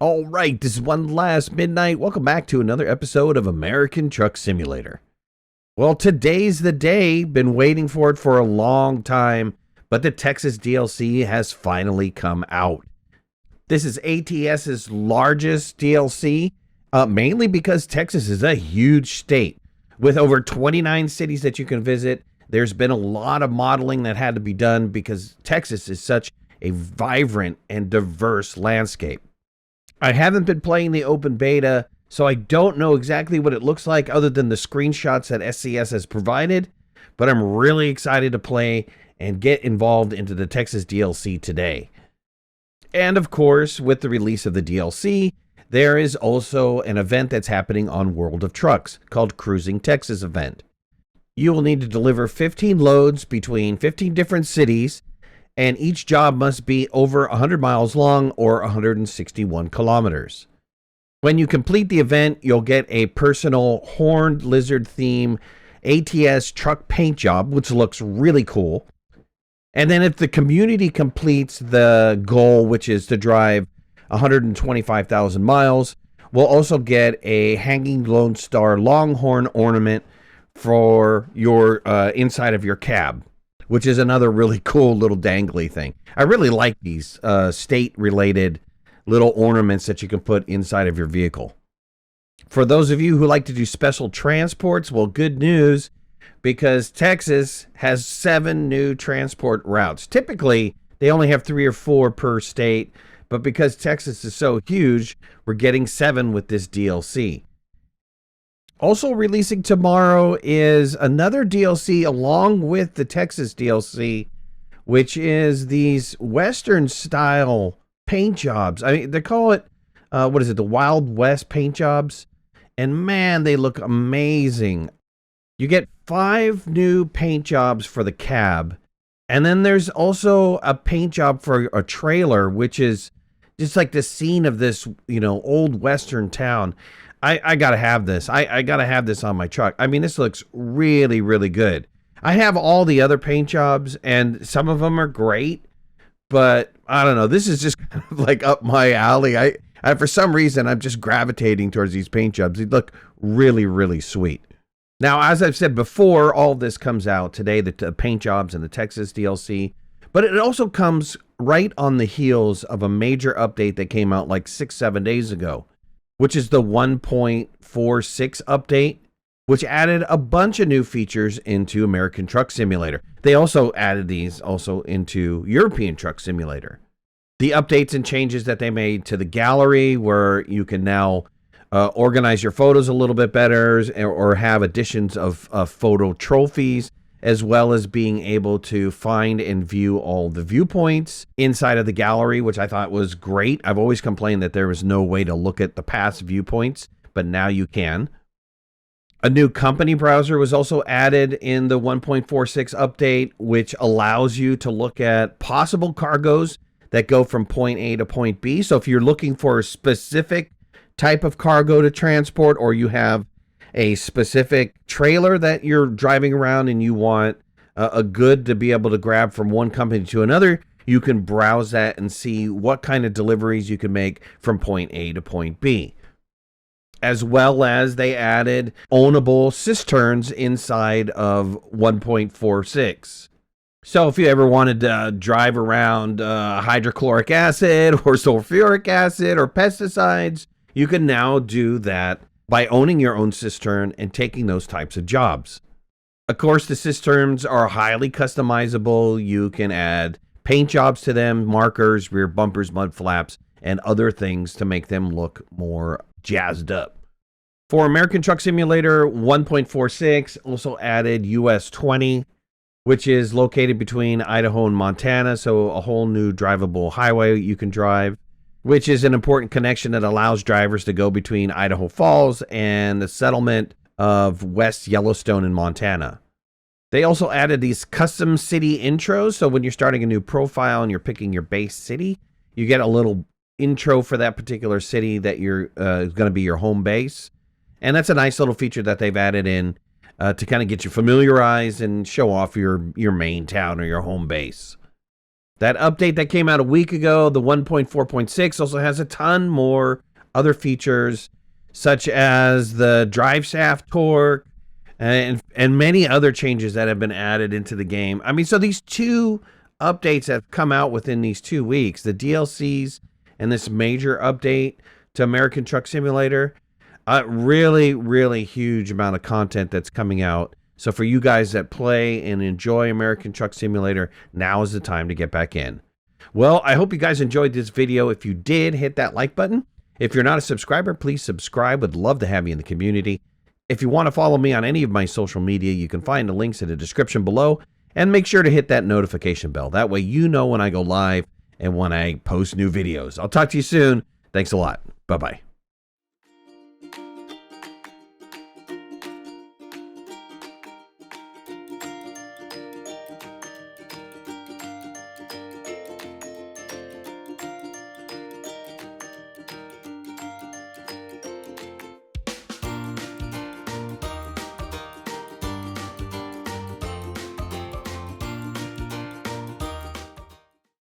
All right, this is One Last Midnight. Welcome back to another episode of American Truck Simulator. Well, today's the day. Been waiting for it for a long time, but the Texas DLC has finally come out. This is ATS's largest DLC, mainly because Texas is a huge state. With over 29 cities that you can visit, there's been a lot of modeling that had to be done because Texas is such a vibrant and diverse landscape. I haven't been playing the open beta, so I don't know exactly what it looks like other than the screenshots that SCS has provided, but I'm really excited to play and get involved into the Texas DLC today. And of course, with the release of the DLC, there is also an event that's happening on World of Trucks called Cruising Texas event. You will need to deliver 15 loads between 15 different cities, and each job must be over 100 miles long or 161 kilometers. When you complete the event, you'll get a personal horned lizard theme ATS truck paint job, which looks really cool. And then if the community completes the goal, which is to drive 125,000 miles, we'll also get a hanging Lone Star Longhorn ornament for your inside of your cab, which is another really cool little dangly thing. I really like these state-related little ornaments that you can put inside of your vehicle. For those of you who like to do special transports, well, good news, because Texas has 7 new transport routes. Typically, they only have 3 or 4 per state, but because Texas is so huge, we're getting 7 with this DLC. Also releasing tomorrow is another DLC along with the Texas DLC, which is these Western style paint jobs. I mean, they call it, the Wild West paint jobs. And man, they look amazing. You get 5 new paint jobs for the cab. And then there's also a paint job for a trailer, which is just like the scene of this, old Western town. I gotta have this. I gotta have this on my truck. I mean, this looks really, really good. I have all the other paint jobs, and some of them are great, but I don't know. This is just kind of like up my alley. I for some reason, I'm just gravitating towards these paint jobs. They look really, really sweet. Now, as I've said before, all this comes out today, the paint jobs and the Texas DLC, but it also comes right on the heels of a major update that came out like 6-7 days ago, which is the 1.46 update, which added a bunch of new features into American Truck Simulator. They also added these also into European Truck Simulator. The updates and changes that they made to the gallery, where you can now organize your photos a little bit better, or have additions of photo trophies, as well as being able to find and view all the viewpoints inside of the gallery, which I thought was great. I've always complained that there was no way to look at the past viewpoints, but now you can. A new company browser was also added in the 1.46 update, which allows you to look at possible cargoes that go from point A to point B. So if you're looking for a specific type of cargo to transport, or you have a specific trailer that you're driving around and you want a good to be able to grab from one company to another, you can browse that and see what kind of deliveries you can make from point A to point B. As well as they added ownable cisterns inside of 1.46. So if you ever wanted to drive around hydrochloric acid or sulfuric acid or pesticides, you can now do that by owning your own cistern and taking those types of jobs. Of course, the cisterns are highly customizable. You can add paint jobs to them, markers, rear bumpers, mud flaps, and other things to make them look more jazzed up. For American Truck Simulator 1.46, also added US 20, which is located between Idaho and Montana, so a whole new drivable highway you can drive, which is an important connection that allows drivers to go between Idaho Falls and the settlement of West Yellowstone in Montana. They also added these custom city intros, so when you're starting a new profile and you're picking your base city, you get a little intro for that particular city that you're going to be your home base. And that's a nice little feature that they've added in to kind of get you familiarized and show off your main town or your home base. That update that came out a week ago, the 1.4.6, also has a ton more other features, such as the drive shaft torque and many other changes that have been added into the game. I mean, so these two updates have come out within these 2 weeks, the DLCs and this major update to American Truck Simulator. Really, really huge amount of content that's coming out. So for you guys that play and enjoy American Truck Simulator, now is the time to get back in. Well, I hope you guys enjoyed this video. If you did, hit that like button. If you're not a subscriber, please subscribe. Would love to have you in the community. If you want to follow me on any of my social media, you can find the links in the description below. And make sure to hit that notification bell. That way you know when I go live and when I post new videos. I'll talk to you soon. Thanks a lot. Bye-bye.